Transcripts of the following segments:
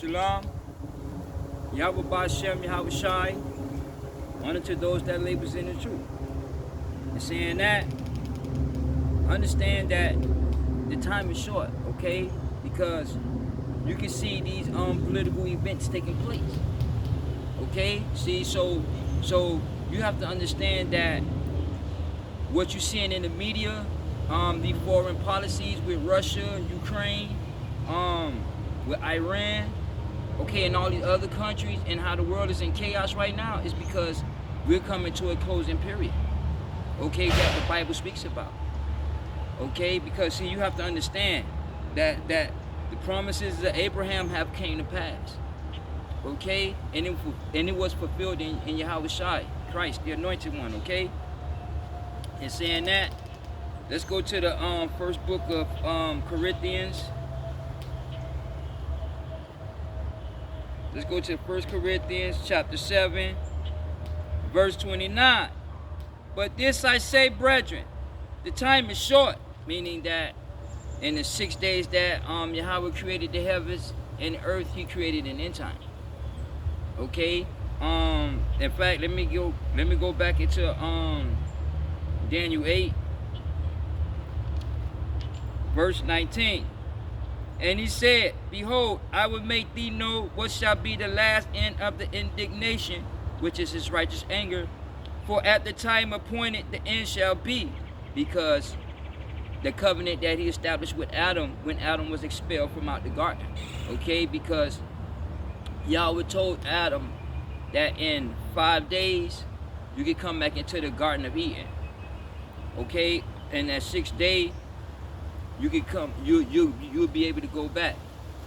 Shalom. Yahweh Bashem, Yahweh Shai. Honor to those that labors in the truth. And saying that, understand that the time is short, okay? Because you can see these political events taking place. Okay? See, so you have to understand that what you're seeing in the media, the foreign policies with Russia, Ukraine, with Iran, okay, and all these other countries, and how the world is in chaos right now, is because we're coming to a closing period, okay, that the Bible speaks about, okay, because see, you have to understand that the promises of Abraham have came to pass, okay, and it was fulfilled in Yahweh Shai, Christ, the Anointed One, okay. And saying that, let's go to the first book of Corinthians. Let's go to 1 Corinthians chapter 7, verse 29. But this I say, brethren, the time is short, meaning that in the 6 days that Yahweh created the heavens and the earth, he created an end time. Okay? In fact, let me go back into Daniel 8, verse 19. And he said, behold, I will make thee know what shall be the last end of the indignation, which is his righteous anger. For at the time appointed the end shall be, because the covenant that he established with Adam when Adam was expelled from out the garden. Okay, because Yahweh told Adam that in 5 days you could come back into the Garden of Eden. Okay, and that 6th day you can come, you'll be able to go back,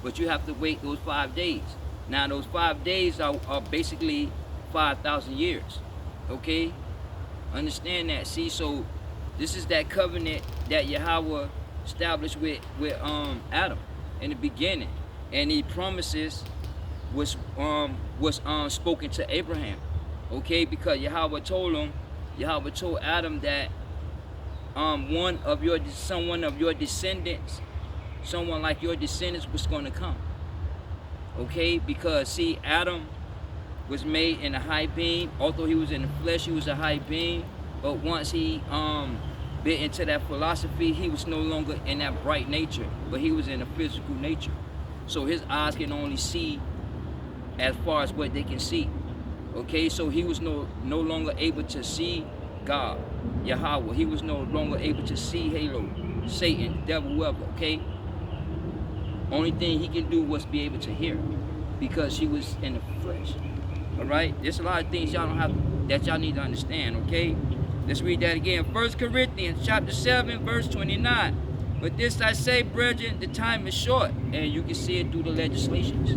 but you have to wait those 5 days. Now those 5 days are basically 5,000 years. Okay, understand that. See, so this is that covenant that Yahweh established with Adam in the beginning, and the promises was spoken to Abraham. Okay, because Yahweh told Adam that someone like your descendants was going to come. Okay, because see, Adam was made in a high being. Although he was in the flesh, he was a high being. But once he bit into that philosophy, he was no longer in that bright nature, but he was in a physical nature. So his eyes can only see as far as what they can see. Okay, so he was no longer able to see God, Yahweh. He was no longer able to see Halo, Satan, devil, whoever, okay? Only thing he can do was be able to hear, because he was in the flesh. Alright? There's a lot of things that y'all need to understand, okay? Let's read that again. 1 Corinthians chapter 7, verse 29. But this I say, brethren, the time is short, and you can see it through the legislations.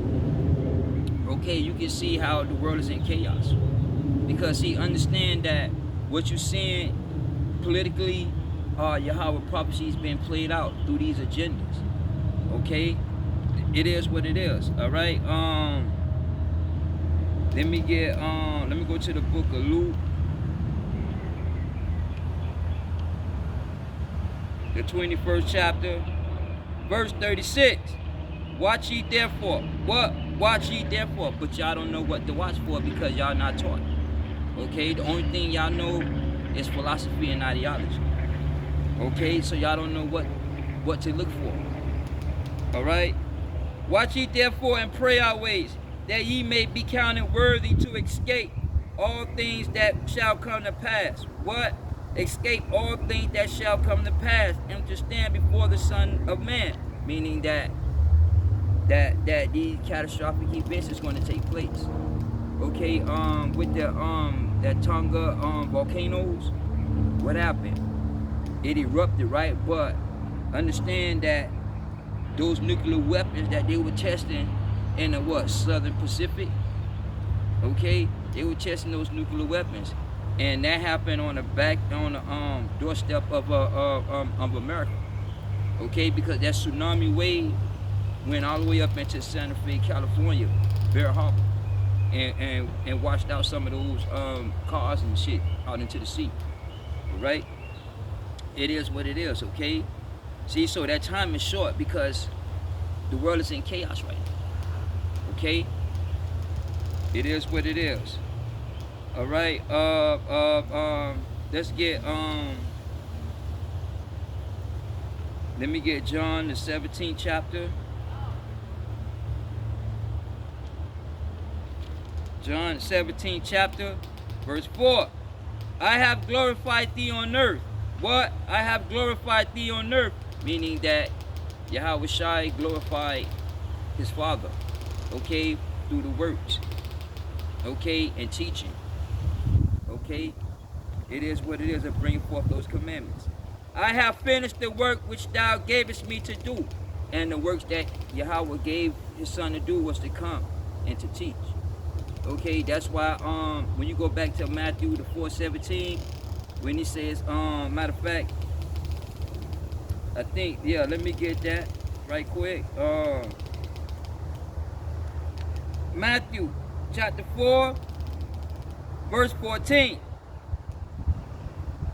Okay, you can see how the world is in chaos. Because see, understand that what you're seeing politically, Yahweh prophecy is being played out through these agendas. Okay, it is what it is. All right. Let me go to the book of Luke, the 21st chapter, verse 36. Watch ye therefore. What? Watch ye therefore. But y'all don't know what to watch for because y'all not taught. Okay, the only thing y'all know is philosophy and ideology. Okay, so y'all don't know what to look for. Alright? Watch ye therefore and pray always, that ye may be counted worthy to escape all things that shall come to pass. What? Escape all things that shall come to pass, and to stand before the Son of Man. Meaning that these catastrophic events is going to take place. Okay, with the that Tonga volcanoes, what happened? It erupted, right? But understand that those nuclear weapons that they were testing in the Southern Pacific, okay, they were testing those nuclear weapons, and that happened on the doorstep of America, okay, because that tsunami wave went all the way up into Santa Fe, California, Bear Harbor. And washed out some of those cars and shit out into the sea. Right? It is what it is, okay? See, so that time is short because the world is in chaos right now. Okay? It is what it is. All right. Let's get let me get John the 17th chapter. John 17th chapter, verse 4. I have glorified thee on earth. What? I have glorified thee on earth. Meaning that YHWH glorified his Father. Okay? Through the works. Okay? And teaching. Okay? It is what it is of bringing forth those commandments. I have finished the work which thou gavest me to do. And the works that Yahweh gave his son to do was to come and to teach. Okay, that's why when you go back to Matthew the 4:17, when he says, matter of fact, I think, yeah, let me get that right quick. Matthew chapter 4, verse 14.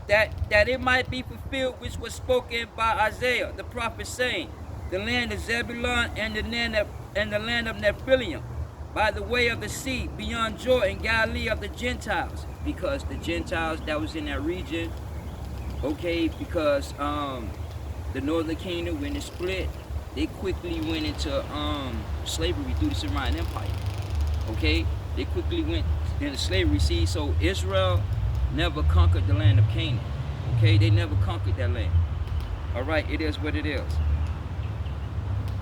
That it might be fulfilled which was spoken by Isaiah the prophet, saying, the land of Zebulun and the land of Nephilim, by the way of the sea, beyond Jordan, Galilee of the Gentiles. Because the Gentiles that was in that region, okay, because the northern kingdom, when it split, they quickly went into slavery through the Syrian Empire. Okay, they quickly went into slavery. See, so Israel never conquered the land of Canaan. Okay, they never conquered that land. All right, it is what it is.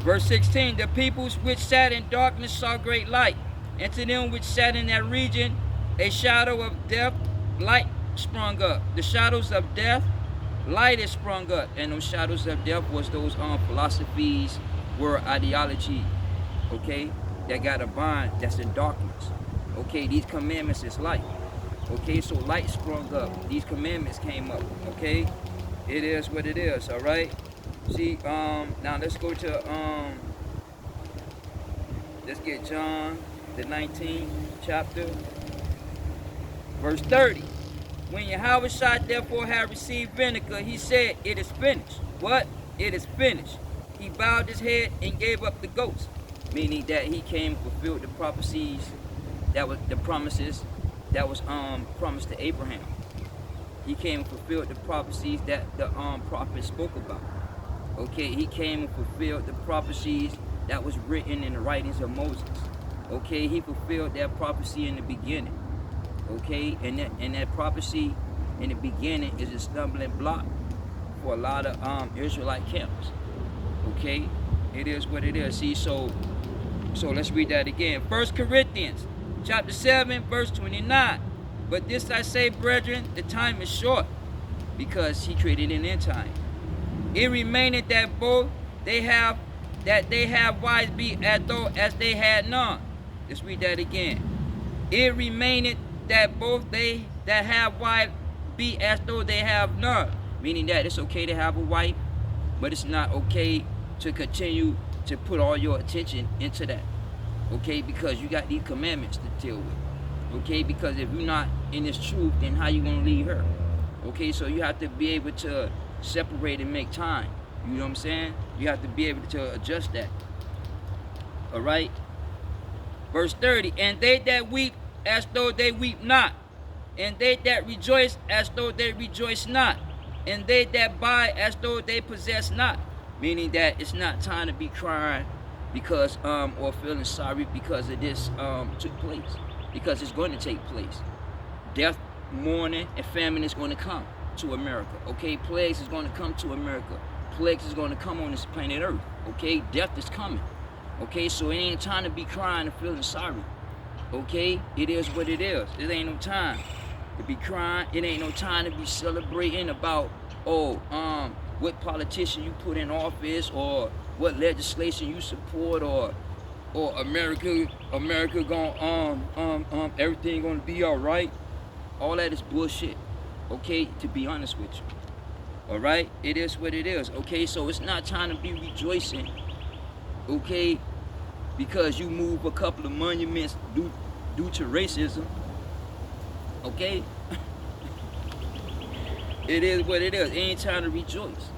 Verse 16, the peoples which sat in darkness saw great light, and to them which sat in that region a shadow of death, light sprung up. The shadows of death, light is sprung up. And those shadows of death was those philosophies, were ideology, okay, that got a bind that's in darkness. Okay, these commandments is light. Okay, so light sprung up. These commandments came up. Okay, it is what it is. All right. See, now let's go to let's get John the 19th chapter, verse 30. When YHWH therefore had received vinegar, he said, it is finished. What? It is finished. He bowed his head and gave up the ghost. Meaning that he came and fulfilled the prophecies, that was the promises that was promised to Abraham. He came and fulfilled the prophecies that the prophet spoke about. Okay, he came and fulfilled the prophecies that was written in the writings of Moses. Okay, he fulfilled that prophecy in the beginning. Okay, and that prophecy in the beginning is a stumbling block for a lot of Israelite camps. Okay, it is what it is. See, so let's read that again. 1 Corinthians chapter 7, verse 29. But this I say, brethren, the time is short, because he created an end time. It remaineth that both they have wives be as though as they had none. Let's read that again. It remaineth that both they that have wives be as though they have none. Meaning that it's okay to have a wife, but it's not okay to continue to put all your attention into that. Okay, because you got these commandments to deal with. Okay, because if you're not in this truth, then how you gonna leave her? Okay, so you have to be able to separate and make time. You know what I'm saying? You have to be able to adjust that. All right. Verse 30. And they that weep as though they weep not, and they that rejoice as though they rejoice not, and they that buy as though they possess not. Meaning that it's not time to be crying because or feeling sorry because of this took place, because it's going to take place. Death, mourning, and famine is going to come to America. Okay, plagues is going to come to America. Plagues is going to come on this planet Earth. Okay, death is coming. Okay, so it ain't time to be crying and feeling sorry. Okay, it is what it is. It ain't no time to be crying. It ain't no time to be celebrating about what politician you put in office, or what legislation you support, or America gonna everything gonna be all right. All that is bullshit. Okay, to be honest with you. All right, it is what it is. Okay, so it's not time to be rejoicing. Okay, because you move a couple of monuments due to racism. Okay, it is what it is. It ain't time to rejoice,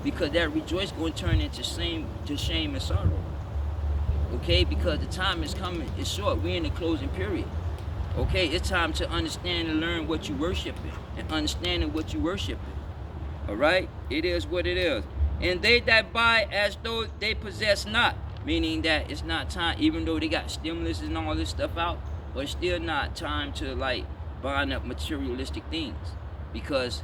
because that rejoice going to turn into shame and sorrow. Okay, because the time is coming, it's short. We're in the closing period. Okay, it's time to understand and learn what you worshiping and understanding what you worshiping. All right, it is what it is. And they that buy as though they possess not, meaning that it's not time, even though they got stimulus and all this stuff out, but it's still not time to like buying up materialistic things, because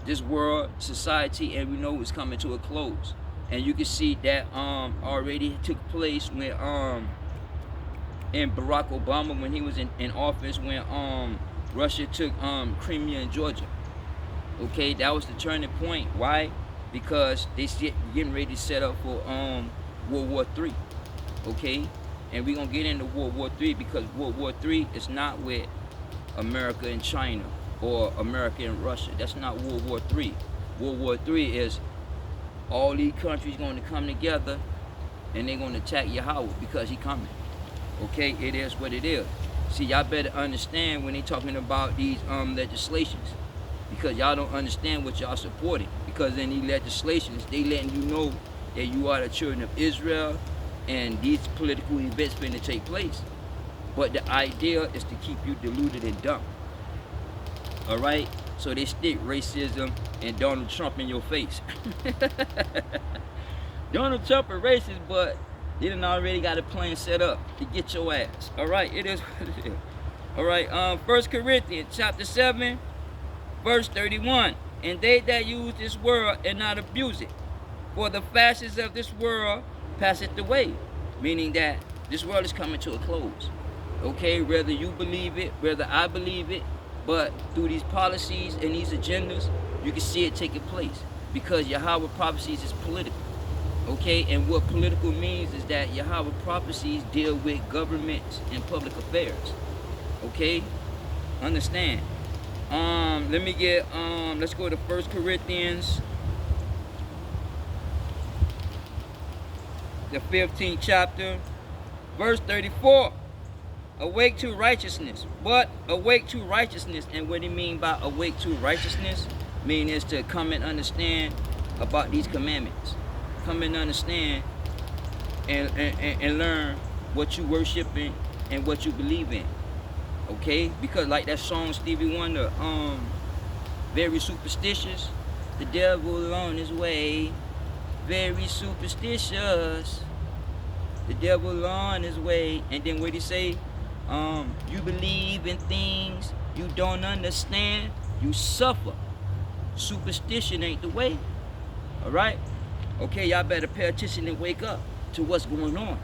this world, society, and we know it's coming to a close. And you can see that already took place when in Barack Obama, when he was in office, when Russia took Crimea and Georgia. Okay, that was the turning point. Why? Because they getting ready to set up for World War III. Okay, and we're gonna get into World War III, because World War III is not with America and China or America and Russia. That's not World War III. World War III is all these countries going to come together and they're going to attack Yahweh, because he coming. Okay, it is what it is. See, y'all better understand when they talking about these legislations, because y'all don't understand what y'all supporting. Because in these legislations, they letting you know that you are the children of Israel and these political events going to take place. But the idea is to keep you deluded and dumb. All right? So they stick racism and Donald Trump in your face. Donald Trump is racist, but they done already got a plan set up to get your ass. All right? It is what it is. All right? 1 Corinthians chapter 7, verse 31. And they that use this world and not abuse it, for the fashions of this world passeth away. Meaning that this world is coming to a close. Okay, whether you believe it, whether I believe it, but through these policies and these agendas, you can see it taking place, because Yahweh prophecies is political. Okay, and what political means is that Yahweh prophecies deal with governments and public affairs. Okay, understand. Let me get let's go to 1 Corinthians, the 15th chapter, verse 34. Awake to righteousness. But awake to righteousness, and what do you mean by awake to righteousness? Mean is to come and understand about these commandments. Come and understand and learn what you worshiping and what you believe in. Okay? Because like that song Stevie Wonder, very superstitious. The devil on his way, very superstitious. The devil on his way. And then what he say? You believe in things you don't understand, you suffer. Superstition ain't the way. All right? Okay, y'all better pay attention and wake up to what's going on.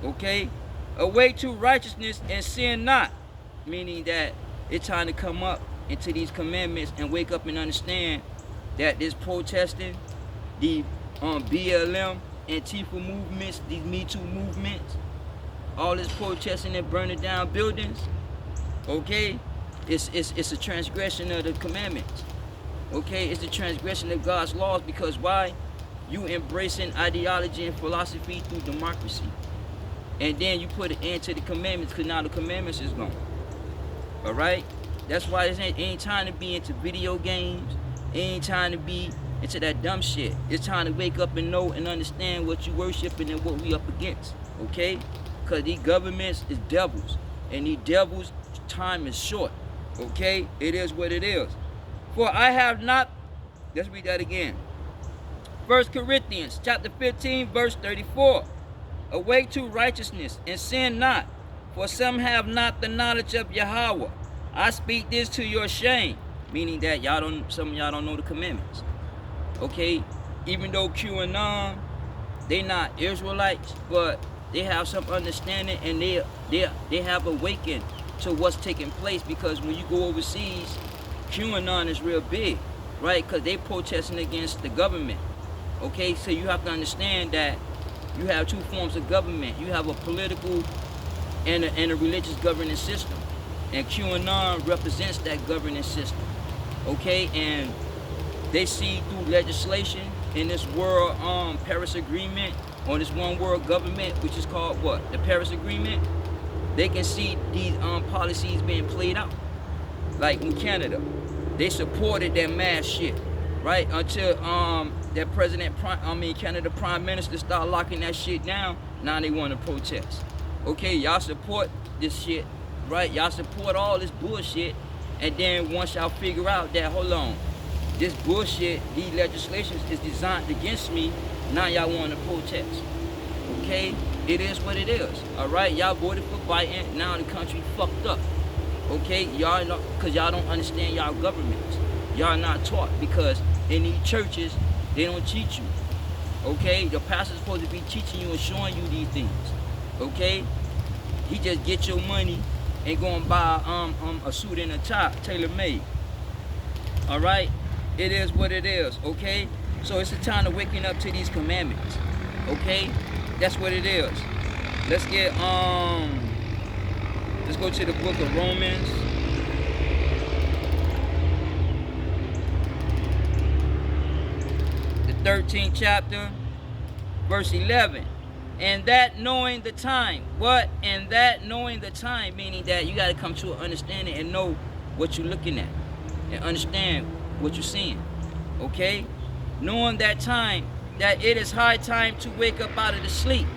Okay? Awake to righteousness and sin not. Meaning that it's time to come up into these commandments and wake up and understand that this protesting, the BLM, Antifa movements, these Me Too movements, all this protesting and burning down buildings, okay, it's a transgression of the commandments. Okay, it's the transgression of God's laws, because why? You embracing ideology and philosophy through democracy. And then you put an end to the commandments, because now the commandments is gone. All right? That's why it ain't time to be into video games. It ain't time to be into that dumb shit. It's time to wake up and know and understand what you worshiping and what we up against. Okay? Because these governments is devils. And these devils' time is short. Okay? It is what it is. For I have not... Let's read that again. 1 Corinthians chapter 15, verse 34. Awake to righteousness and sin not, for some have not the knowledge of Yahweh. I speak this to your shame. Meaning that some of y'all don't know the commandments. Okay? Even though QAnon, they not Israelites, but they have some understanding, and they have awakened to what's taking place, because when you go overseas, QAnon is real big, right? Because they protesting against the government. Okay, so you have to understand that you have two forms of government. You have a political and a religious governance system, and QAnon represents that governance system. Okay, and they see through legislation in this world Paris Agreement, on this one world government, which is called what? The Paris Agreement. They can see these policies being played out. Like in Canada, they supported that mass shit, right? Until that Canada Prime Minister start locking that shit down, now they want to protest. Okay, y'all support this shit, right? Y'all support all this bullshit, and then once y'all figure out that, hold on, this bullshit, these legislations is designed against me, now y'all want to protest. Okay, it is what it is. All right, y'all voted for Biden, now the country fucked up. Okay, y'all know, because y'all don't understand y'all governments. Y'all not taught, because in these churches, they don't teach you. Okay, the pastor's supposed to be teaching you and showing you these things. Okay, he just get your money and go and buy a suit and a tie, tailor-made. All right, it is what it is. Okay, so it's the time of waking up to these commandments. Okay, that's what it is. Let's get let's go to the book of Romans. The 13th chapter, verse 11. And that knowing the time. What? And that knowing the time, meaning that you got to come to an understanding and know what you're looking at. And understand what you're seeing. Okay? Knowing that time, that it is high time to wake up out of the sleep.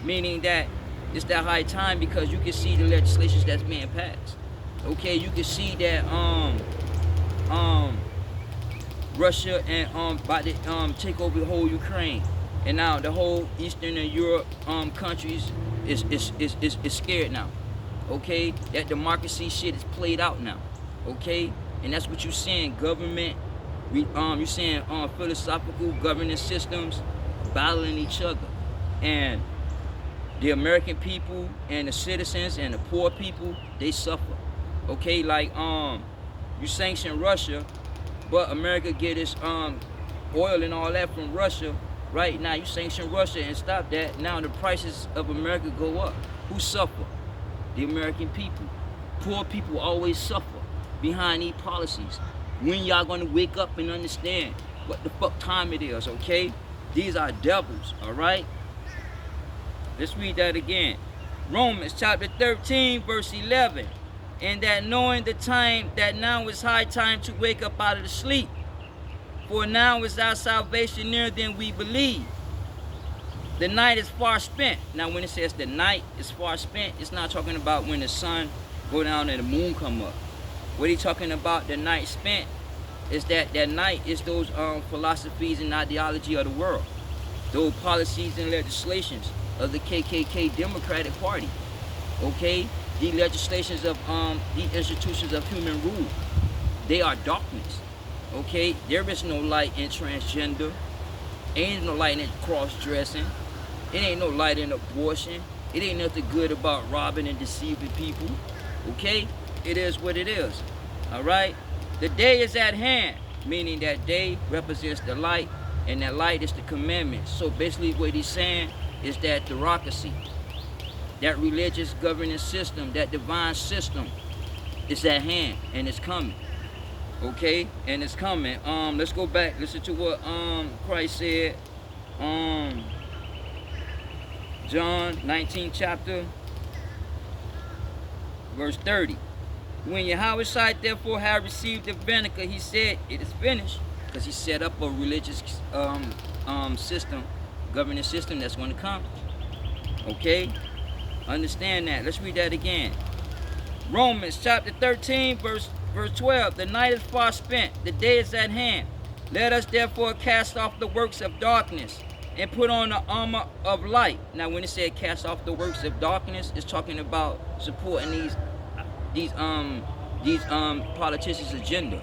Meaning that it's that high time because you can see the legislations that's being passed. Okay, you can see that Russia and about to take over the whole Ukraine, and now the whole Eastern and Europe countries is scared now. Okay, that democracy shit is played out now. Okay, and that's what you're seeing. Government, you're seeing philosophical governance systems battling each other, and the American people and the citizens and the poor people, they suffer. Okay, like you sanction Russia, but America get its oil and all that from Russia. Right now, you sanction Russia and stop that. Now the prices of America go up. Who suffer? The American people. Poor people always suffer behind these policies. When y'all gonna wake up and understand what the fuck time it is? Okay, these are devils. All right. Let's read that again. Romans chapter 13, verse 11. And that knowing the time, that now is high time to wake up out of the sleep. For now is our salvation nearer than we believe. The night is far spent. Now when it says the night is far spent, it's not talking about when the sun go down and the moon come up. What he talking about, the night spent, is that night is those philosophies and ideology of the world. Those policies and legislations of the KKK Democratic Party. Okay, the legislations of the institutions of human rule, they are darkness. Okay, there is no light in transgender, ain't no light in cross-dressing, it ain't no light in abortion, it ain't nothing good about robbing and deceiving people. Okay, it is what it is. All right, the day is at hand, meaning that day represents the light, and that light is the commandments. So basically what he's saying is that theocracy, that religious governance system, that divine system is at hand and it's coming. Okay, and it's coming. Let's go back, listen to what Christ said. John 19 chapter, verse 30. When YHWH therefore had received the vinegar, he said, it is finished, because he set up a religious system, governance system that's going to come. Okay, understand that. Let's read that again. Romans chapter 13, verse 12. The night is far spent, the day is at hand. Let us therefore cast off the works of darkness and put on the armor of light. Now when it said cast off the works of darkness, it's talking about supporting these politicians' agenda.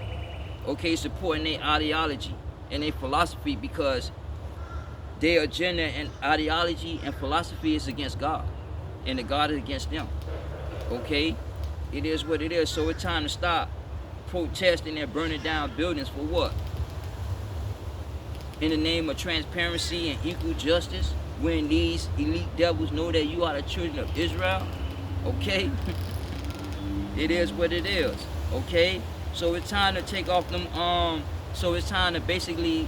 Okay, supporting their ideology and their philosophy, because their agenda and ideology and philosophy is against God, and the God is against them. Okay, it is what it is. So it's time to stop protesting and burning down buildings for what? In the name of transparency and equal justice, when these elite devils know that you are the children of Israel. Okay, it is what it is. Okay, so it's time to take off them. So it's time to basically,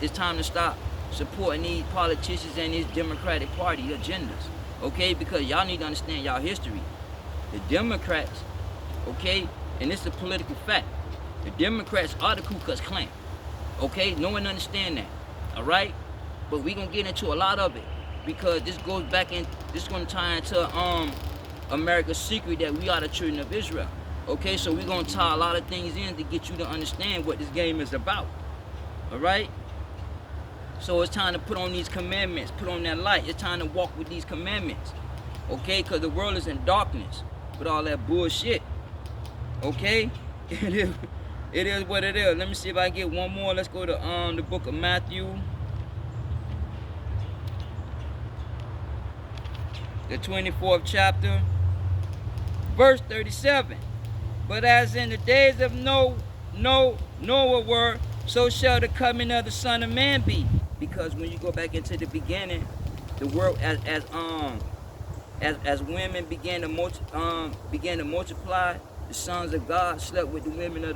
it's time to stop supporting these politicians and these Democratic Party agendas. Okay, because y'all need to understand y'all history. The Democrats, okay, and it's a political fact, the Democrats are the Ku Klux Klan. Okay, no one understand that. All right, but we gonna get into a lot of it because this goes back in. This gonna tie into America's secret that we are the children of Israel. Okay, so we're gonna tie a lot of things in to get you to understand what this game is about. All right. So it's time to put on these commandments, put on that light. It's time to walk with these commandments. Okay, because the world is in darkness with all that bullshit. Okay, it is what it is. Let me see if I can get one more. Let's go to the book of Matthew, the 24th chapter, verse 37. But as in the days of Noah were, so shall the coming of the Son of Man be. Because when you go back into the beginning, the world as women began to multiply, the sons of God slept with the women of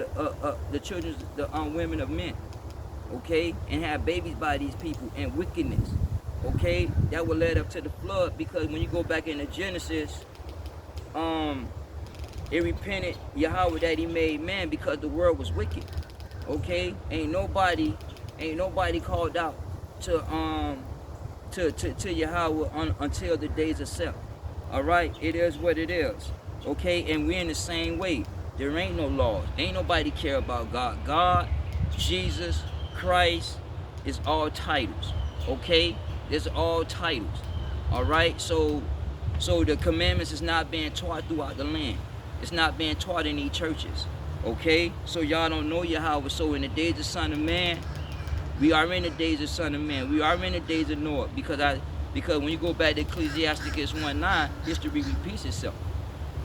the women of men, okay, and had babies by these people, and wickedness, okay, that would lead up to the flood. Because when you go back into Genesis, it repented Yahweh that he made man because the world was wicked, okay. Ain't nobody called out to Yahweh until the days of Seth. All right, it is what it is. Okay, and we're in the same way. There ain't no laws. Ain't nobody care about God. God, Jesus, Christ is all titles. Okay, it's all titles. All right, so the commandments is not being taught throughout the land. It's not being taught in these churches. Okay, so y'all don't know Yahweh. So in the days of Son of Man, we are in the days of Son of Man. We are in the days of Noah. Because when you go back to Ecclesiasticus 1:9, history repeats itself.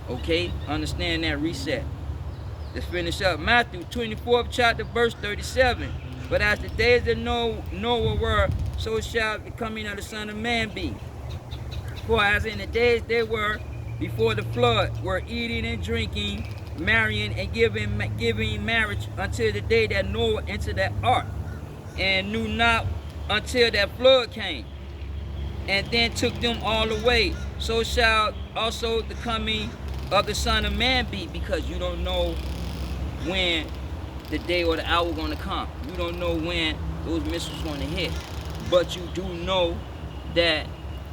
Okay? Understand that reset. Let's finish up. Matthew 24th chapter, verse 37. But as the days of Noah were, so shall the coming of the Son of Man be. For as in the days they were before the flood, were eating and drinking, marrying and giving marriage until the day that Noah entered that ark, and knew not until that flood came, and then took them all away. So shall also the coming of the Son of Man be. Because you don't know when the day or the hour going to come. You don't know when those missiles going to hit. But you do know that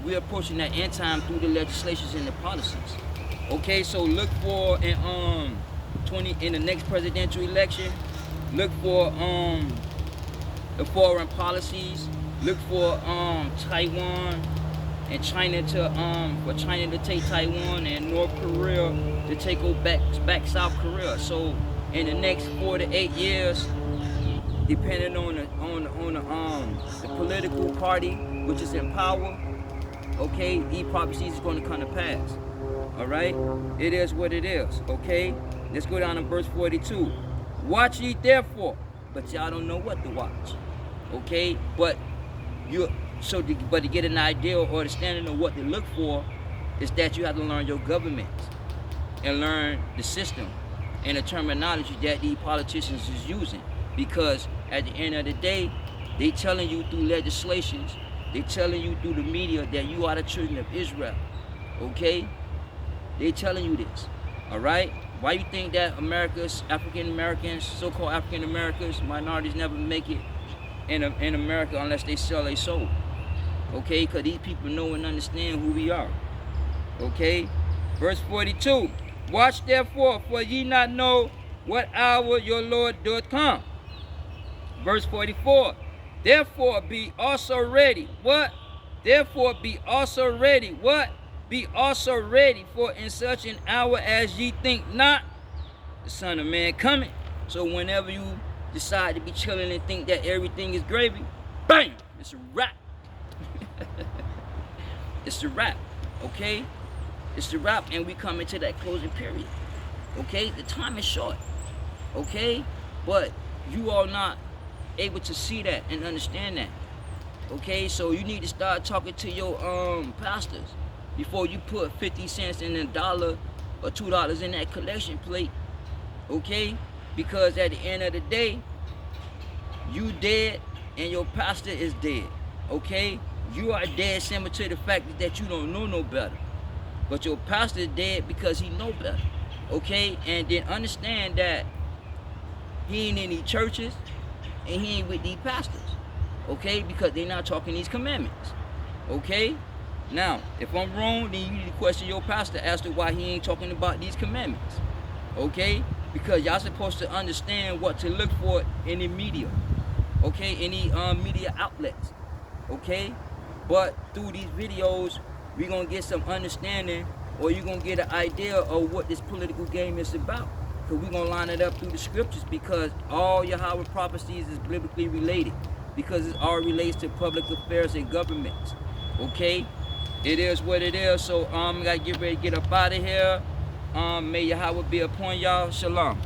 we're approaching that end time through the legislations and the policies. Okay, so look for in the next presidential election, look for the foreign policies. Look for Taiwan and China for China to take Taiwan and North Korea to take back South Korea. So in the next 4 to 8 years, depending on the political party which is in power, okay, these prophecies is going to come to pass. All right, it is what it is. Okay, let's go down to verse 42. Watch ye therefore, but y'all don't know what to watch. Okay, but to get an idea or understanding of what to look for is that you have to learn your government and learn the system and the terminology that these politicians is using. Because at the end of the day, they telling you through legislations, they telling you through the media that you are the children of Israel. Okay, they telling you this. All right, why you think that African Americans, so-called African Americans, minorities never make it in America unless they sell their soul? Okay, because these people know and understand who we are. Okay, verse 42. Watch therefore, for ye not know what hour your Lord doth come. Verse 44. Therefore be also ready. What? Therefore be also ready. What? Be also ready, for in such an hour as ye think not, the Son of Man coming. So whenever you decide to be chilling and think that everything is gravy, bang, it's a wrap. It's a wrap, okay? It's a wrap, and we come into that closing period, okay? The time is short, okay? But you are not able to see that and understand that, okay? So you need to start talking to your pastors before you put 50 cents in $1 or $2 in that collection plate, okay? Because at the end of the day, you dead and your pastor is dead, okay? You are dead similar to the fact that you don't know no better. But your pastor is dead because he know better, okay? And then understand that he ain't in these churches and he ain't with these pastors, okay? Because they're not talking these commandments, okay? Now, if I'm wrong, then you need to question your pastor as to why he ain't talking about these commandments, okay? Because y'all supposed to understand what to look for in the media, okay? Any media outlets, okay? But through these videos, we're gonna get some understanding, or you're gonna get an idea of what this political game is about. Because we're gonna line it up through the scriptures, because all Yahweh prophecies is biblically related, because it all relates to public affairs and governments, okay? It is what it is. So I gotta get ready to get up out of here. May Yahweh be upon y'all. Shalom.